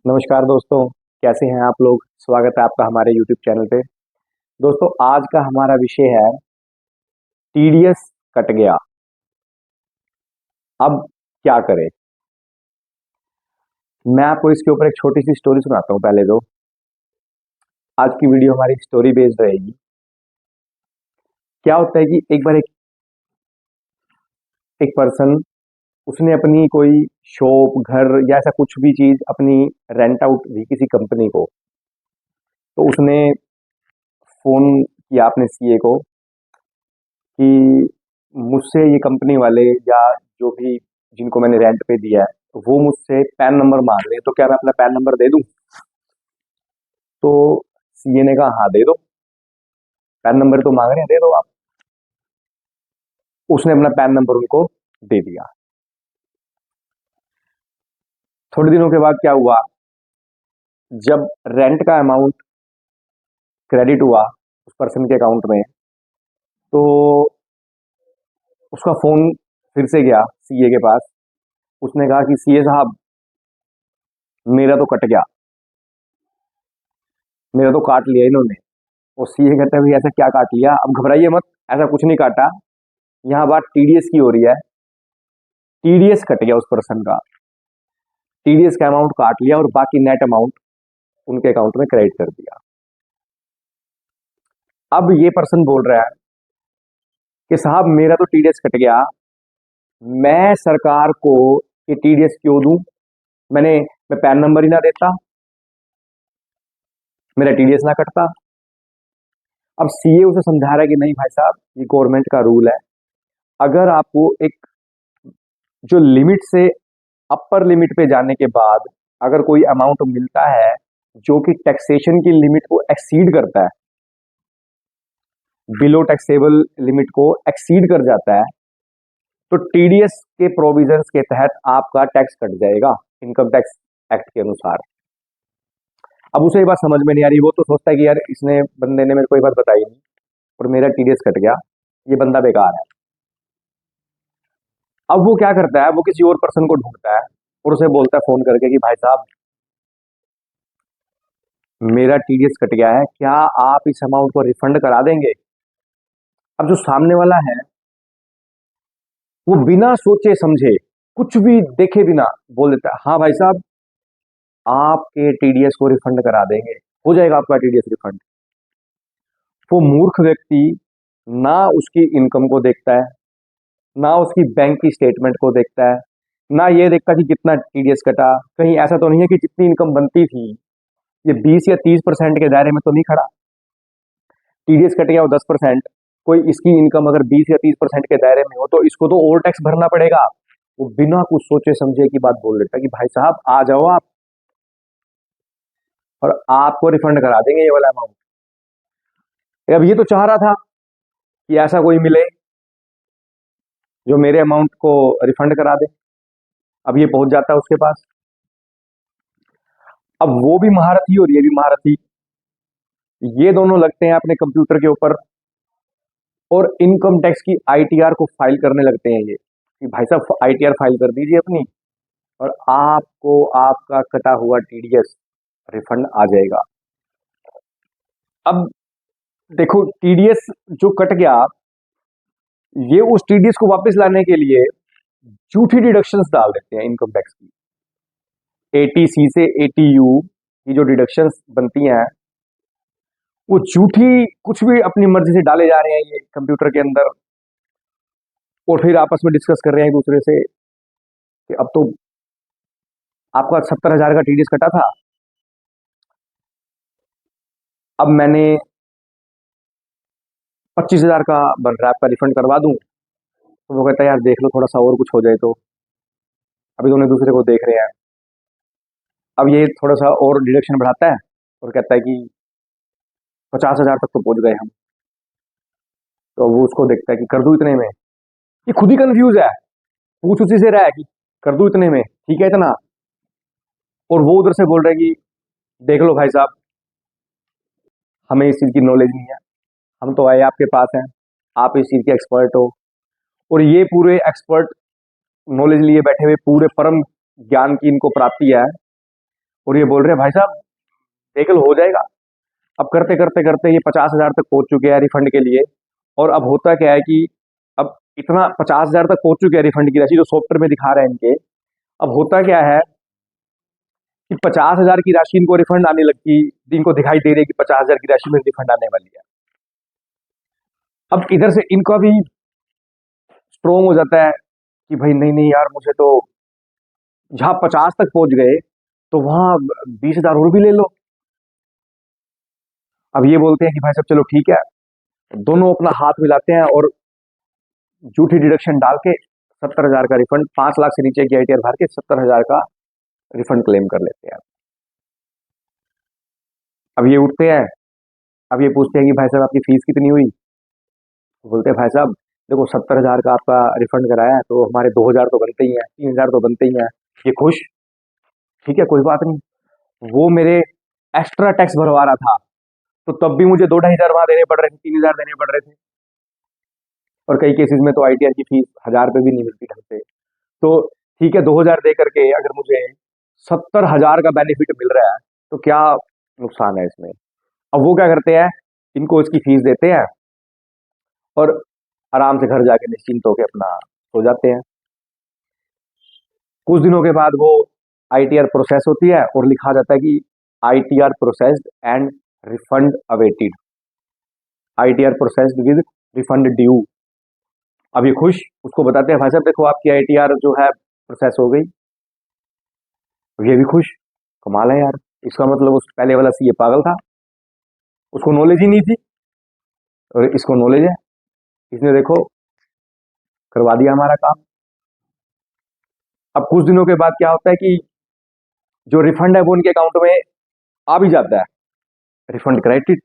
नमस्कार दोस्तों। कैसे हैं आप लोग। स्वागत है आपका हमारे YouTube चैनल पे। दोस्तों, आज का हमारा विषय है टीडीएस कट गया, अब क्या करें। मैं आपको इसके ऊपर एक छोटी सी स्टोरी सुनाता हूँ। पहले तो आज की वीडियो हमारी स्टोरी बेस्ड रहेगी। क्या होता है कि एक बार एक पर्सन, उसने अपनी कोई शॉप, घर या ऐसा कुछ भी चीज अपनी रेंट आउट दी किसी कंपनी को। तो उसने फोन किया अपने सीए को कि मुझसे ये कंपनी वाले या जो भी जिनको मैंने रेंट पे दिया है, तो वो मुझसे पैन नंबर मांग रहे हैं, तो क्या मैं अपना पैन नंबर दे दूं। तो सीए ने कहा हाँ दे दो, पैन नंबर तो मांग रहे हैं, दे दो आप। उसने अपना पैन नंबर उनको दे दिया। थोड़े दिनों के बाद क्या हुआ, जब रेंट का अमाउंट क्रेडिट हुआ उस पर्सन के अकाउंट में, तो उसका फोन फिर से गया सीए के पास। उसने कहा कि सीए साहब, मेरा तो कट गया, मेरा तो काट लिया इन्होंने। और सीए कहता है भाई ऐसा क्या काट लिया। अब घबराइए मत, ऐसा कुछ नहीं काटा। यहाँ बात टीडीएस की हो रही है। टीडीएस कट गया उस पर्सन का। टीडीएस का अमाउंट काट लिया और बाकी नेट अमाउंट उनके अकाउंट में क्रेडिट कर दिया। अब ये पर्सन बोल रहा है कि साहब मेरा तो टीडीएस कट गया, मैं सरकार को ये टीडीएस क्यों दूं। मैं पैन नंबर ही ना देता, मेरा टीडीएस ना कटता। अब सीए उसे समझा रहा है कि नहीं भाई साहब, ये गवर्नमेंट का रूल है। अगर आपको एक जो लिमिट से अपर लिमिट पे जाने के बाद अगर कोई अमाउंट मिलता है जो कि टैक्सेशन की लिमिट को एक्सीड करता है, बिलो टैक्सेबल लिमिट को एक्सीड कर जाता है, तो टीडीएस के प्रोविजंस के तहत आपका टैक्स कट जाएगा इनकम टैक्स एक्ट के अनुसार। अब उसे ये बात समझ में नहीं आ रही। वो तो सोचता है कि यार इसने बंदे ने मेरे को ये बात बताई नहीं और मेरा टीडीएस कट गया, ये बंदा बेकार है। अब वो क्या करता है, वो किसी और पर्सन को ढूंढता है और उसे बोलता है फोन करके कि भाई साहब मेरा टीडीएस कट गया है, क्या आप इस अमाउंट को रिफंड करा देंगे। अब जो सामने वाला है वो बिना सोचे समझे, कुछ भी देखे बिना बोल देता है हाँ भाई साहब, आपके टीडीएस को रिफंड करा देंगे, हो जाएगा आपका टीडीएस रिफंड। वो मूर्ख व्यक्ति ना उसकी इनकम को देखता है, ना उसकी बैंक की स्टेटमेंट को देखता है, ना ये देखता कि कितना टीडीएस कटा। कहीं ऐसा तो नहीं है कि जितनी इनकम बनती थी ये 20 या 30% के दायरे में तो नहीं खड़ा। टीडीएस कट गया वो 10%, कोई इसकी इनकम अगर 20 या 30% के दायरे में हो तो इसको तो और टैक्स भरना पड़ेगा। वो बिना कुछ सोचे समझे की बात बोल देता है कि भाई साहब आ जाओ आप और आपको रिफंड करा देंगे ये वाला अमाउंट। अब ये तो चाह रहा था कि ऐसा कोई मिले जो मेरे अमाउंट को रिफंड करा दे। अब ये पहुंच जाता है उसके पास। अब वो भी महारथी और ये भी महारथी, ये दोनों लगते हैं अपने कंप्यूटर के ऊपर और इनकम टैक्स की आईटीआर को फाइल करने लगते हैं ये कि भाई साहब आईटीआर फाइल कर दीजिए अपनी और आपको आपका कटा हुआ टीडीएस रिफंड आ जाएगा। अब देखो टीडीएस जो कट गया, ये उस टीडीएस को वापस लाने के लिए झूठी डिडक्शंस डाल देते हैं इनकम टैक्स की। एटीसी से एटीयू की जो डिडक्शंस बनती हैं वो झूठी कुछ भी अपनी मर्जी से डाले जा रहे हैं ये कंप्यूटर के अंदर। और फिर आपस में डिस्कस कर रहे हैं एक दूसरे से कि अब तो आपका 70,000 का टीडीएस कटा था, अब मैंने 25,000 का बन रहा है, आपका रिफंड करवा दूं। तो वो कहता है यार देख लो थोड़ा सा और कुछ हो जाए तो। अभी दोनों एक दूसरे को देख रहे हैं। अब ये थोड़ा सा और डिडक्शन बढ़ाता है और कहता है कि 50,000 तक तो पहुंच गए हम। तो वो उसको देखता है कि कर दूं इतने में। ये खुद ही कंफ्यूज है, पूछ उसी से रहा है कि कर दूं इतने में, ठीक है इतना। और वो उधर से बोल रहा है कि देख लो भाई साहब, हमें इस चीज की नॉलेज नहीं है, हम तो आए आपके पास हैं, आप इस चीज के एक्सपर्ट हो। और ये पूरे एक्सपर्ट नॉलेज लिए बैठे हुए, पूरे परम ज्ञान की इनको प्राप्ति है। और ये बोल रहे हैं भाई साहब देख लो हो जाएगा। अब करते करते करते ये 50,000 तक पहुंच चुके हैं रिफंड के लिए। और अब होता क्या है कि अब इतना 50,000 तक पहुंच चुके हैं रिफंड की राशि जो सॉफ्टवेयर में दिखा रहे हैं इनके। अब होता क्या है कि 50,000 की राशि इनको रिफंड आने लगती, इनको दिखाई दे रही है कि 50,000 की राशि में रिफंड आने वाली है। अब इधर से इनका भी स्ट्रोंग हो जाता है कि भाई नहीं नहीं यार, मुझे तो जहां 50 तक पहुंच गए तो वहां 20,000 और भी ले लो। अब ये बोलते हैं कि भाई साहब चलो ठीक है, दोनों अपना हाथ मिलाते हैं और झूठी डिडक्शन डाल के 70,000 का रिफंड, 5 लाख से नीचे की आईटीआर भर के 70,000 का रिफंड क्लेम कर लेते हैं। अब ये उठते हैं, अब ये पूछते हैं कि भाई साहब आपकी फीस कितनी हुई। तो बोलते हैं भाई साहब देखो 70,000 का आपका रिफंड कराया है तो हमारे 2,000 तो बनते ही हैं, 3,000 तो बनते ही हैं। ये खुश, ठीक है कोई बात नहीं। वो मेरे एक्स्ट्रा टैक्स भरवा रहा था तो तब भी मुझे 2-2,500 वहां देने पड़ रहे थे, 3,000 देने पड़ रहे थे। और कई केसेस में तो आईटीआर की फीस 1,000 रुपये भी नहीं मिलती ढंग से। तो ठीक है 2,000 दे करके अगर मुझे 70,000 का बेनिफिट मिल रहा है तो क्या नुकसान है इसमें। अब वो क्या करते हैं, इनको इसकी फीस देते हैं और आराम से घर जाके निश्चिंत होकर अपना सो जाते हैं। कुछ दिनों के बाद वो आईटीआर प्रोसेस होती है और लिखा जाता है कि ITR processed and refund awaited, ITR processed with refund due. अब ये खुश, उसको बताते हैं भाई साहब देखो आपकी आईटीआर जो है प्रोसेस हो गई। अब ये भी खुश, कमाल है यार, इसका मतलब उस पहले वाला सीए पागल था, उसको नॉलेज ही नहीं थी और इसको नॉलेज है, इसने देखो करवा दिया हमारा काम। अब कुछ दिनों के बाद क्या होता है कि जो रिफंड है वो उनके अकाउंट में आ भी जाता है, refund credit,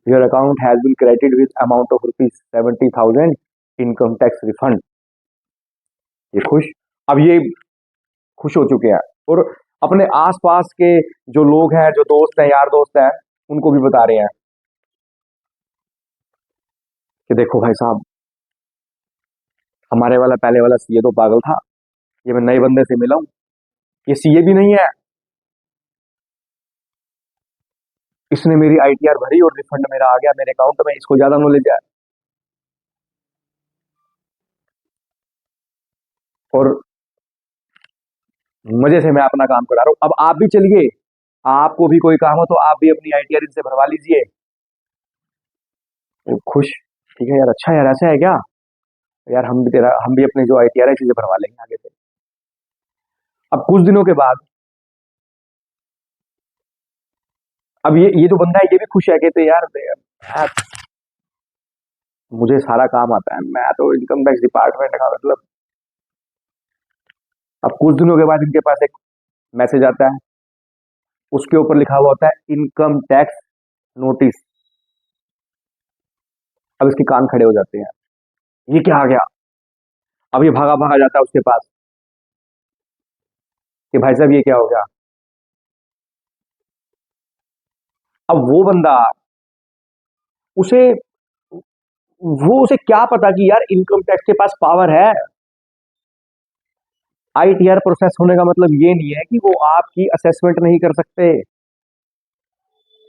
your account has been credited with amount of ₹70,000 income tax refund. ये खुश, अब ये खुश हो चुके हैं और अपने आसपास के जो लोग हैं, जो दोस्त हैं, यार दोस्त हैं, उनको भी बता रहे हैं कि देखो भाई साहब हमारे वाला पहले वाला सीए तो पागल था, ये मैं नए बंदे से मिला हूं, ये सीए भी नहीं है, इसने मेरी आईटीआर भरी और रिफंड मेरा आ गया मेरे अकाउंट में, इसको ज्यादा नॉलेज है। और मजे से मैं अपना काम करा रहा हूं। अब आप भी चलिए, आपको भी कोई काम हो तो आप भी अपनी आईटीआर इनसे भरवा लीजिए। वो खुश, ठीक है यार, अच्छा यार ऐसा है क्या, यार हम भी अपने जो आईटीआर है चीजें भरवा लेंगे आगे से। अब कुछ दिनों के बाद अब ये जो बंदा है ये भी खुश है, कहते यार मुझे सारा काम आता है, मैं तो इनकम टैक्स डिपार्टमेंट का मतलब। अब कुछ दिनों के बाद इनके पास एक मैसेज आता है, उसके ऊपर लिखा हुआ होता है इनकम टैक्स नोटिस। अब इसके कान खड़े हो जाते हैं, ये क्या आ गया। अब ये भागा भागा जाता है उसके पास कि भाई साहब ये क्या हो गया। अब वो बंदा, उसे वो उसे क्या पता कि यार इनकम टैक्स के पास पावर है। आईटीआर प्रोसेस होने का मतलब ये नहीं है कि वो आपकी असेसमेंट नहीं कर सकते।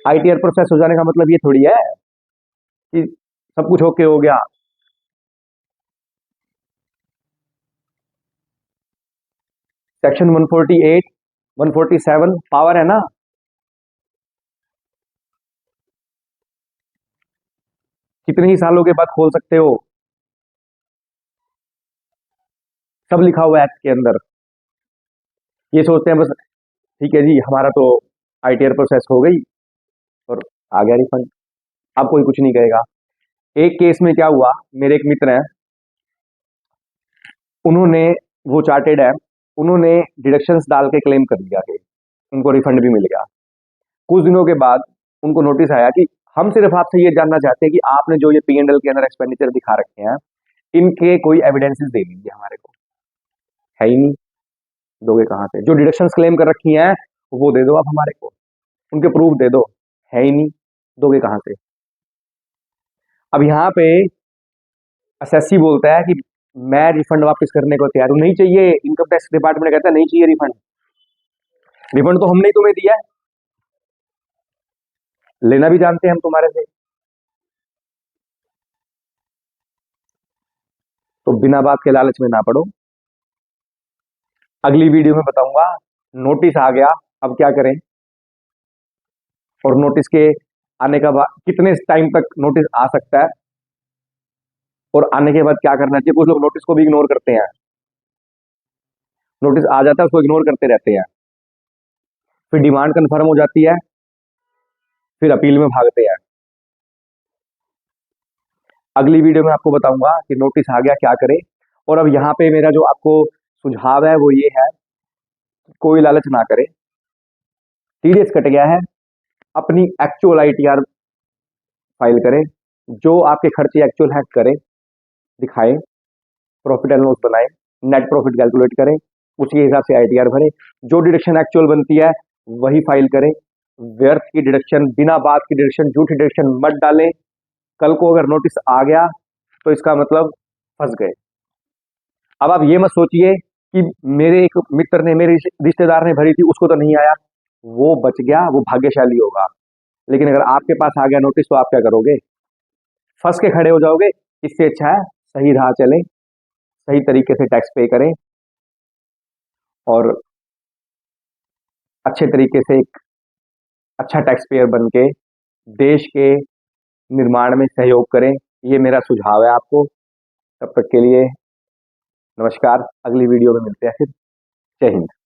आईटीआर प्रोसेस हो जाने का मतलब ये थोड़ी है कि सब कुछ ओके हो गया। सेक्शन 148, 147 पावर है ना, कितने ही सालों के बाद खोल सकते हो, सब लिखा हुआ है एक्ट के अंदर। ये सोचते हैं बस ठीक है जी हमारा तो आईटीआर प्रोसेस हो गई और आ गया रिफंड, अब कोई कुछ नहीं कहेगा। एक केस में क्या हुआ, मेरे एक मित्र हैं, उन्होंने, वो चार्टेड है, उन्होंने डिडक्शंस डाल के क्लेम कर दिया कि उनको रिफंड भी मिल गया। कुछ दिनों के बाद उनको नोटिस आया कि हम सिर्फ आपसे ये जानना चाहते हैं कि आपने जो ये पी एंड एल के अंदर एक्सपेंडिचर दिखा रखे हैं इनके कोई एविडेंसेस दे दीजिए हमारे को। है ही नहीं, दोगे कहाँ से, जो डिडक्शंस क्लेम कर रखी हैं वो दे दो आप हमारे को, उनके प्रूफ दे दो। है ही नहीं, दोगे कहाँ से। अब यहाँ पे असेसी बोलता है कि मैं रिफंड वापस करने को तैयार हूं, नहीं चाहिए, इनकम टैक्स डिपार्टमेंट कहता है नहीं चाहिए रिफंड। रिफंड तो हमने ही तुम्हें दिया है, लेना भी जानते हैं हम तुम्हारे से। तो बिना बात के लालच में ना पड़ो। अगली वीडियो में बताऊंगा नोटिस आ गया अब क्या करें, और नोटिस के आने का बाद कितने टाइम तक नोटिस आ सकता है, और आने के बाद क्या करना चाहिए। कुछ लोग नोटिस को भी इग्नोर करते हैं, नोटिस आ जाता है उसको इग्नोर करते रहते हैं, फिर डिमांड कंफर्म हो जाती है, फिर अपील में भागते हैं। अगली वीडियो में आपको बताऊंगा कि नोटिस आ गया क्या करें। और अब यहाँ पे मेरा जो आपको सुझाव है वो ये है, कोई लालच ना करे। टीडीएस कट गया है, अपनी एक्चुअल आईटीआर फाइल करें, जो आपके खर्चे एक्चुअल है करें, दिखाएं, प्रॉफिट एंड लॉस बनाएं, नेट प्रॉफिट कैलकुलेट करें, उसके हिसाब से आईटीआर भरें, जो डिडक्शन एक्चुअल बनती है वही फाइल करें। व्यर्थ की डिडक्शन, बिना बात की डिडक्शन, झूठी डिडक्शन मत डालें। कल को अगर नोटिस आ गया तो इसका मतलब फंस गए। अब आप ये मत सोचिए कि मेरे एक मित्र ने, मेरे रिश्तेदार ने भरी थी, उसको तो नहीं आया, वो बच गया, वो भाग्यशाली होगा। लेकिन अगर आपके पास आ गया नोटिस तो आप क्या करोगे? फंस के खड़े हो जाओगे। इससे अच्छा है सही राह चलें, सही तरीके से टैक्स पे करें, और अच्छे तरीके से एक अच्छा टैक्स पेयर बन के देश के निर्माण में सहयोग करें। ये मेरा सुझाव है आपको। तब तक के लिए नमस्कार, अगली वीडियो में मिलते हैं फिर। जय हिंद।